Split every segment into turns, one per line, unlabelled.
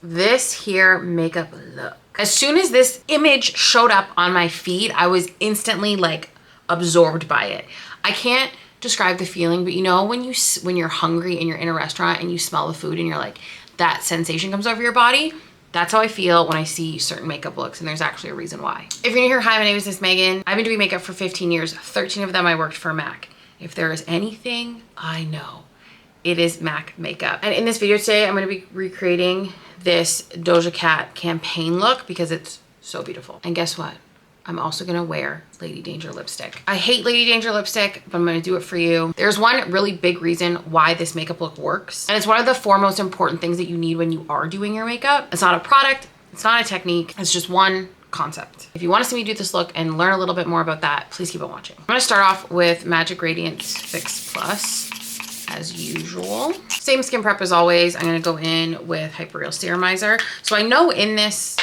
this here makeup look. As soon as this image showed up on my feed, I was instantly like absorbed by it. I can't describe the feeling, but you know when you're hungry and you're in a restaurant and you smell the food and you're like, that sensation comes over your body? That's how I feel when I see certain makeup looks, and there's actually a reason why. If you're new here, hi, my name is Miss Megan. I've been doing makeup for 15 years. 13 of them I worked for MAC. If there is anything I know, it is MAC makeup. And in this video today, I'm gonna be recreating this Doja Cat campaign look because it's so beautiful. And guess what? I'm also gonna wear Lady Danger lipstick. I hate Lady Danger lipstick, but I'm gonna do it for you. There's one really big reason why this makeup look works. And it's one of the four most important things that you need when you are doing your makeup. It's not a product, it's not a technique, it's just one concept. If you wanna see me do this look and learn a little bit more about that, please keep on watching. I'm gonna start off with Magic Radiance Fix Plus, as usual. Same skin prep as always. I'm gonna go in with Hyperreal Serumizer. So I know in this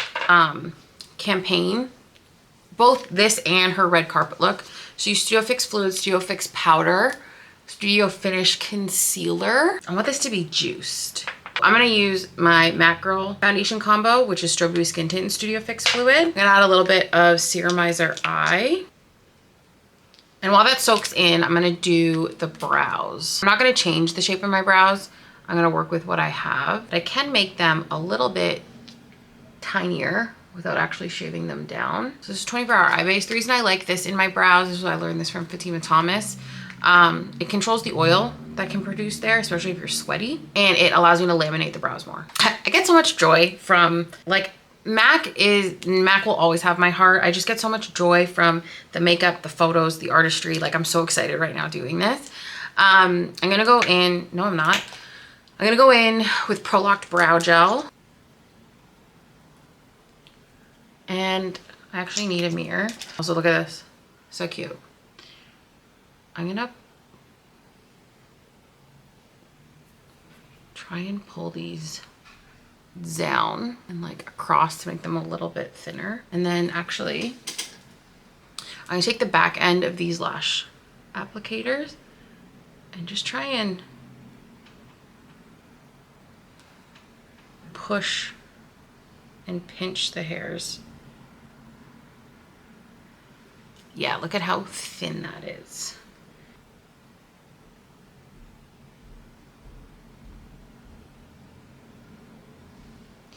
campaign, both this and her red carpet look, she used Studio Fix Fluid, Studio Fix Powder, Studio Finish Concealer. I want this to be juiced. I'm gonna use my MAC Girl foundation combo, which is Strobe Dewy Skin Tint and Studio Fix Fluid. I'm gonna add a little bit of Serumizer Eye. And while that soaks in, I'm gonna do the brows. I'm not gonna change the shape of my brows. I'm gonna work with what I have. But I can make them a little bit tinier without actually shaving them down. So this is 24-hour eye base. The reason I like this in my brows is I learned this from Fatima Thomas. It controls the oil that can produce there, especially if you're sweaty, and it allows you to laminate the brows more. I get so much joy from, like, MAC will always have my heart. I just get so much joy from the makeup, the photos, the artistry. Like, I'm so excited right now doing this. I'm gonna go in, no I'm not. I'm gonna go in with Pro Locked Brow Gel. And I actually need a mirror. Also, look at this, so cute. I'm gonna try and pull these down and like across to make them a little bit thinner. And then actually, I'm gonna take the back end of these lash applicators and just try and push and pinch the hairs. Yeah, look at how thin that is.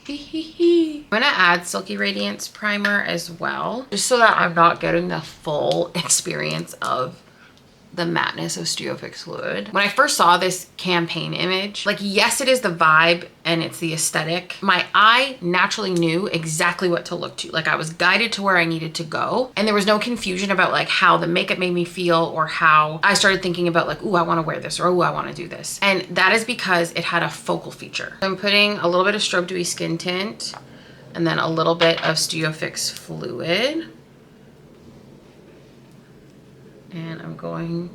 I'm gonna add Silky Radiance Primer as well, just so that I'm not getting the full experience of the matteness of Studio Fix Fluid. When I first saw this campaign image, like, yes, it is the vibe and it's the aesthetic. My eye naturally knew exactly what to look to. Like, I was guided to where I needed to go, and there was no confusion about like how the makeup made me feel or how I started thinking about like, ooh, I wanna wear this, or ooh, I wanna do this. And that is because it had a focal feature. I'm putting a little bit of Strobe Dewy Skin Tint and then a little bit of Studio Fix Fluid. And I'm going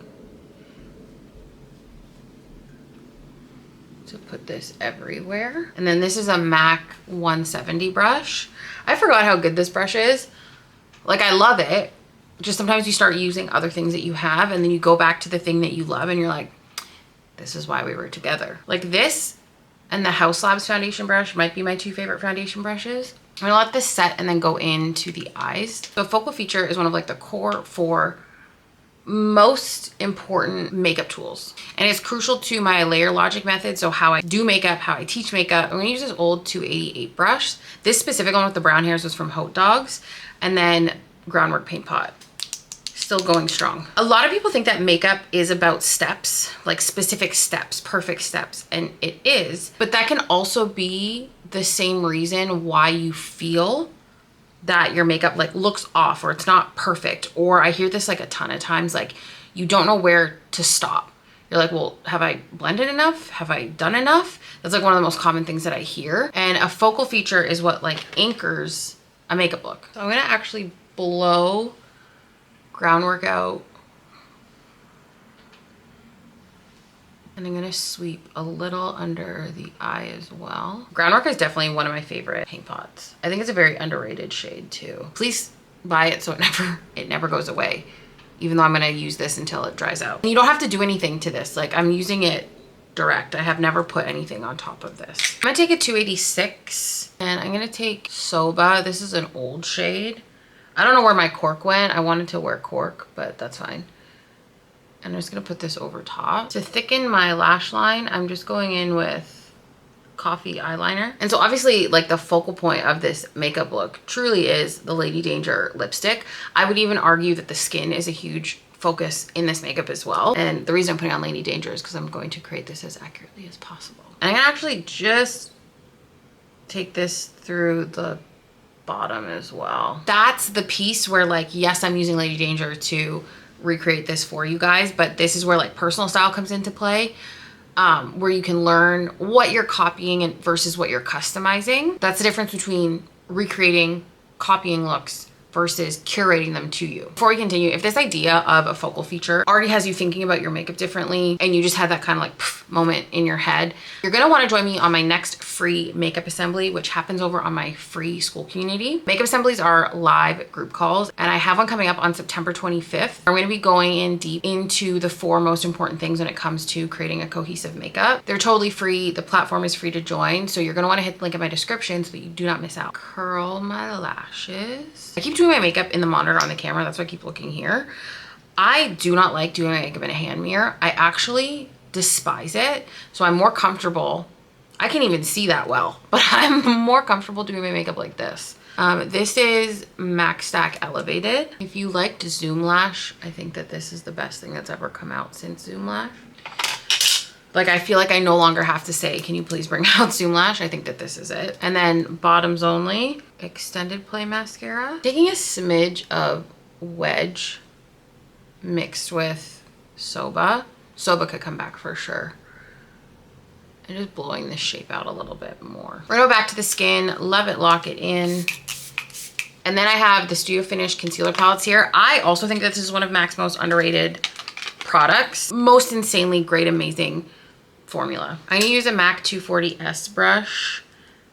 to put this everywhere. And then this is a MAC 170 brush. I forgot how good this brush is. Like, I love it. Just sometimes you start using other things that you have and then you go back to the thing that you love and you're like, this is why we were together. Like, this and the House Labs foundation brush might be my two favorite foundation brushes. I'm gonna let this set and then go into the eyes. So focal feature is one of like the core four most important makeup tools, and it's crucial to my layer logic method. So how I do makeup, how I teach makeup. I'm gonna use this old 288 brush. This specific one with the brown hairs was from Hot Dogs, and then Groundwork Paint Pot. Still going strong. A lot of people think that makeup is about steps, like specific steps, perfect steps, and it is, but that can also be the same reason why you feel that your makeup like looks off or it's not perfect. Or I hear this like a ton of times, like you don't know where to stop. You're like, well, have I blended enough? Have I done enough? That's like one of the most common things that I hear. And a focal feature is what like anchors a makeup look. So I'm gonna actually blow Groundwork out. And I'm gonna sweep a little under the eye as well. Groundwork is definitely one of my favorite paint pots. I think it's a very underrated shade too. Please buy it so it never goes away, even though I'm gonna use this until it dries out. You don't have to do anything to this. Like, I'm using it direct. I have never put anything on top of this. I'm gonna take a 286 and I'm gonna take Soba. This is an old shade. I don't know where my cork went. I wanted to wear cork, but that's fine. And I'm just gonna put this over top. To thicken my lash line, I'm just going in with coffee eyeliner. And so obviously like the focal point of this makeup look truly is the Lady Danger lipstick. I would even argue that the skin is a huge focus in this makeup as well. And the reason I'm putting on Lady Danger is because I'm going to create this as accurately as possible. And I'm gonna actually just take this through the bottom as well. That's the piece where like, yes, I'm using Lady Danger to recreate this for you guys, but this is where like personal style comes into play, where you can learn what you're copying and versus what you're customizing. That's the difference between recreating, copying looks versus curating them to you. Before we continue, if this idea of a focal feature already has you thinking about your makeup differently and you just had that kind of like moment in your head, you're gonna wanna join me on my next free makeup assembly, which happens over on my free Skool community. Makeup assemblies are live group calls and I have one coming up on September 25th. I'm gonna be going in deep into the 4 most important things when it comes to creating a cohesive makeup. They're totally free. The platform is free to join. So you're gonna wanna hit the link in my description so that you do not miss out. Curl my lashes. I keep doing my makeup in the monitor on the camera. That's why I keep looking here. I do not like doing my makeup in a hand mirror. I actually despise it. So I'm more comfortable. I can't even see that well, but I'm more comfortable doing my makeup like this. This is Max Stack Elevated. If you liked Zoom Lash, I think that this is the best thing that's ever come out since Zoom Lash. Like, I feel like I no longer have to say, can you please bring out Zoom Lash? I think that this is it. And then Bottoms Only Extended Play Mascara. Taking a smidge of Wedge mixed with Soba. Soba could come back for sure. And just blowing this shape out a little bit more. We're gonna go back to the skin, Love It, Lock It In. And then I have the Studio Finish concealer palettes here. I also think that this is one of MAC's most underrated products. Most insanely great, amazing formula. I'm gonna use a MAC 240S brush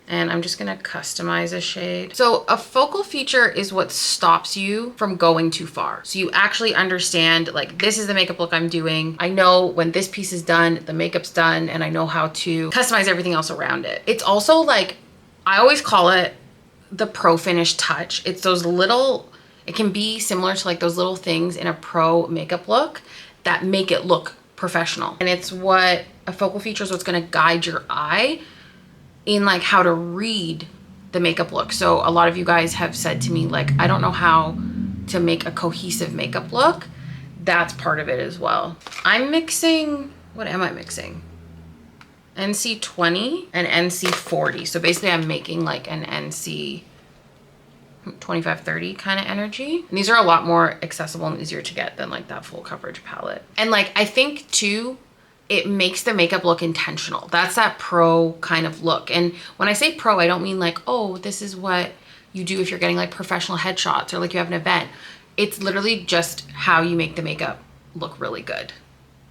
and I'm just gonna customize a shade. So a focal feature is what stops you from going too far. So you actually understand, like, this is the makeup look I'm doing. I know when this piece is done, the makeup's done, and I know how to customize everything else around it. It's also like, I always call it the pro finish touch. It's those little, it can be similar to like those little things in a pro makeup look that make it look professional. And it's what a focal feature is, what's gonna guide your eye in like how to read the makeup look. So a lot of you guys have said to me, like, I don't know how to make a cohesive makeup look. That's part of it as well. I'm mixing, what am I mixing? NC 20 and NC 40. So basically I'm making like an NC 25-30 kind of energy. And these are a lot more accessible and easier to get than like that full coverage palette. And like, I think too, it makes the makeup look intentional. That's that pro kind of look. And when I say pro, I don't mean like, oh, this is what you do if you're getting like professional headshots or like you have an event. It's literally just how you make the makeup look really good.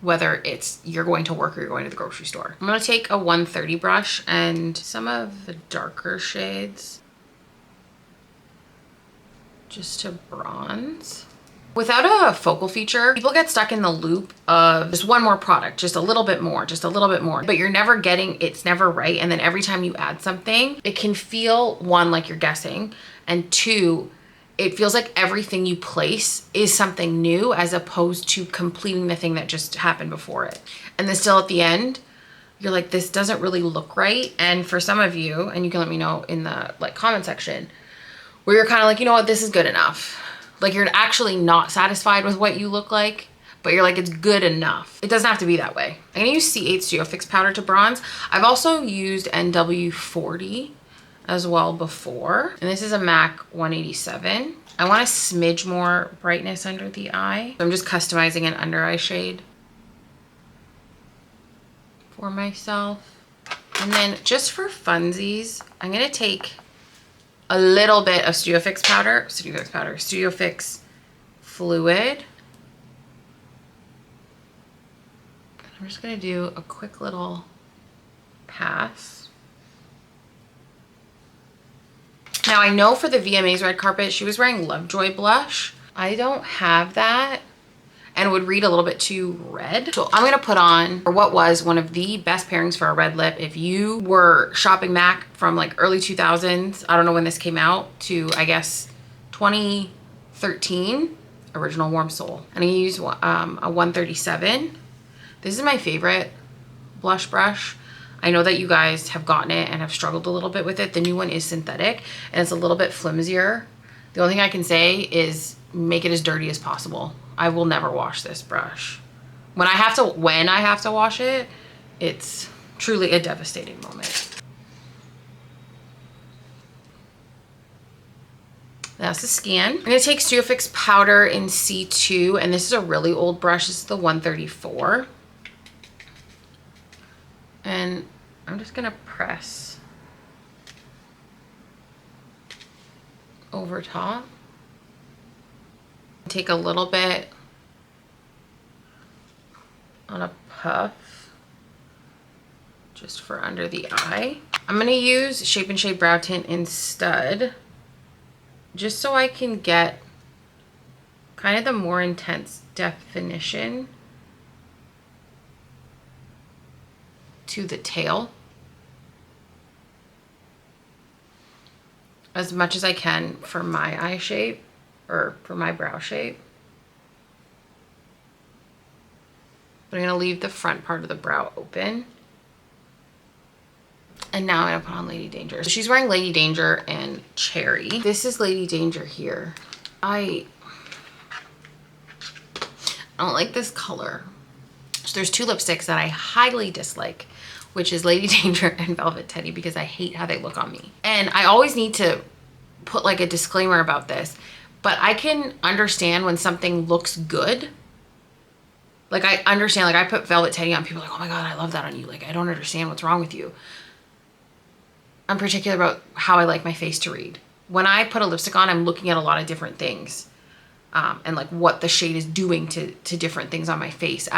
Whether it's you're going to work or you're going to the grocery store. I'm gonna take a 130 brush and some of the darker shades just to bronze. Without a focal feature, people get stuck in the loop of just one more product, just a little bit more, just a little bit more, but you're never getting, it's never right. And then every time you add something, it can feel, one, like you're guessing, and two, it feels like everything you place is something new as opposed to completing the thing that just happened before it. And then still at the end, you're like, this doesn't really look right. And for some of you, and you can let me know in the like comment section, where you're kind of like, you know what, this is good enough. Like, you're actually not satisfied with what you look like, but you're like, it's good enough. It doesn't have to be that way. I'm gonna use C8 Studio Fix powder to bronze. I've also used NW40 as well before. And this is a MAC 187. I want a smidge more brightness under the eye. So I'm just customizing an under eye shade for myself. And then just for funsies, I'm gonna take a little bit of Studio Fix fluid. I'm just gonna do a quick little pass. Now I know for the VMA's red carpet, she was wearing Lovejoy blush. I don't have that. and would read a little bit too red. So I'm gonna put on, or what was one of the best pairings for a red lip. If you were shopping MAC from like early 2000s, I don't know when this came out, to I guess 2013, Original Warm Soul. And I use a 137. This is my favorite blush brush. I know that you guys have gotten it and have struggled a little bit with it. The new one is synthetic and it's a little bit flimsier. The only thing I can say is make it as dirty as possible. I will never wash this brush. When I have to wash it, it's truly a devastating moment. That's the scan. I'm gonna take Studio Fix powder in C2, and this is a really old brush. This is the 134. And I'm just gonna press over top. Take a little bit on a puff just for under the eye. I'm gonna use Shape and Shade Brow Tint in Stud just so I can get kind of the more intense definition to the tail as much as I can for my eye shape, or for my brow shape. But I'm gonna leave the front part of the brow open. And now I'm gonna put on Lady Danger. So she's wearing Lady Danger and Cherry. This is Lady Danger here. I don't like this color. So there's two lipsticks that I highly dislike, which is Lady Danger and Velvet Teddy, because I hate how they look on me. And I always need to put like a disclaimer about this, but I can understand when something looks good. Like I understand, like I put Velvet Teddy on, people are like, oh my God, I love that on you. Like, I don't understand what's wrong with you. I'm particular about how I like my face to read. When I put a lipstick on, I'm looking at a lot of different things, and like what the shade is doing to different things on my face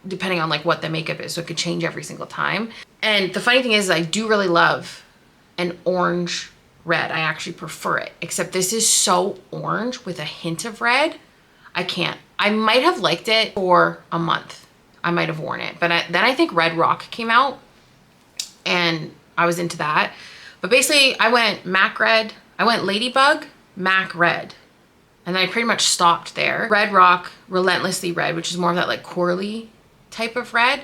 depending on like what the makeup is. So it could change every single time. And the funny thing is I do really love an orange red. I actually prefer it, except this is so orange with a hint of red. I can't. I might have liked it for a month. I might have worn it, but then I think Red Rock came out and I was into that. But basically I went MAC red, I went Ladybug, MAC red, and then I pretty much stopped there. Red Rock, Relentlessly Red, which is more of that like corally type of red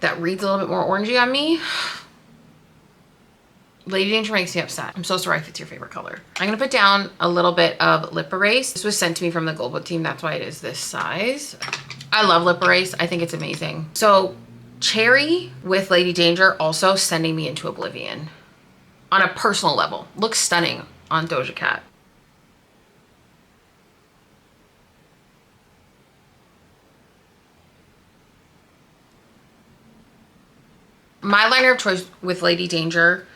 that reads a little bit more orangey on me. Lady Danger makes me upset. I'm so sorry if it's your favorite color. I'm gonna put down a little bit of lip erase. This was sent to me from the Global team. That's why it is this size. I love lip erase. I think it's amazing. So Cherry with Lady Danger also sending me into oblivion on a personal level. Looks stunning on Doja Cat. My liner of choice with Lady Danger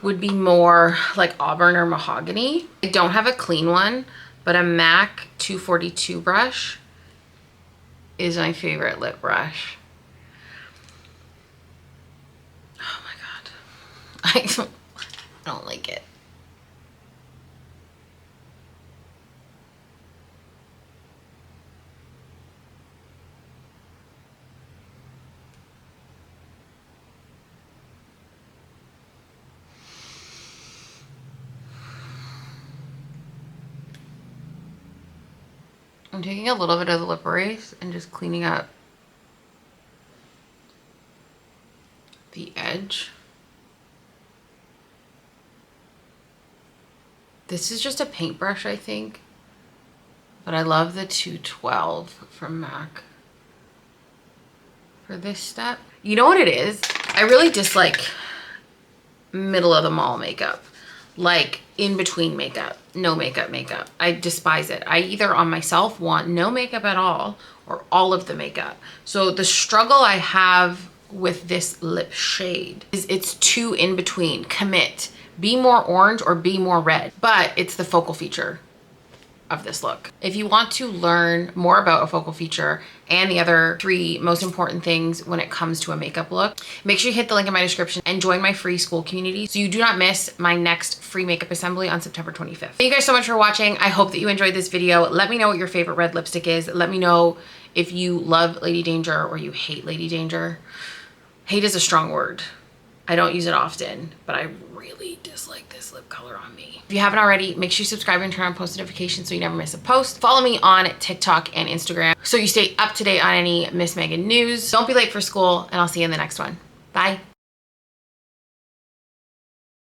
would be more like Auburn or Mahogany. I don't have a clean one, but a MAC 242 brush is my favorite lip brush. Oh my God. I don't like it. I'm taking a little bit of the lip erase and just cleaning up the edge. This is just a paintbrush, I think, but I love the 212 from MAC for this step. You know what it is? I really dislike middle of the mall makeup. Like in between makeup, no makeup makeup. I despise it. I either on myself want no makeup at all or all of the makeup. So the struggle I have with this lip shade is it's too in between. Commit. Be more orange or be more red. But it's the focal feature. of this look. If you want to learn more about a focal feature and the other 3 most important things when it comes to a makeup look, make sure you hit the link in my description and join my free Skool community so you do not miss my next free makeup assembly on September 25th. Thank you guys so much for watching. I hope that you enjoyed this video. Let me know what your favorite red lipstick is. Let me know if you love Lady Danger or you hate Lady Danger. Hate is a strong word. I don't use it often, but I really dislike this lip color on me. If you haven't already, make sure you subscribe and turn on post notifications so you never miss a post. Follow me on TikTok and Instagram so you stay up to date on any Miss Megan news. Don't be late for school, and I'll see you in the next one. Bye.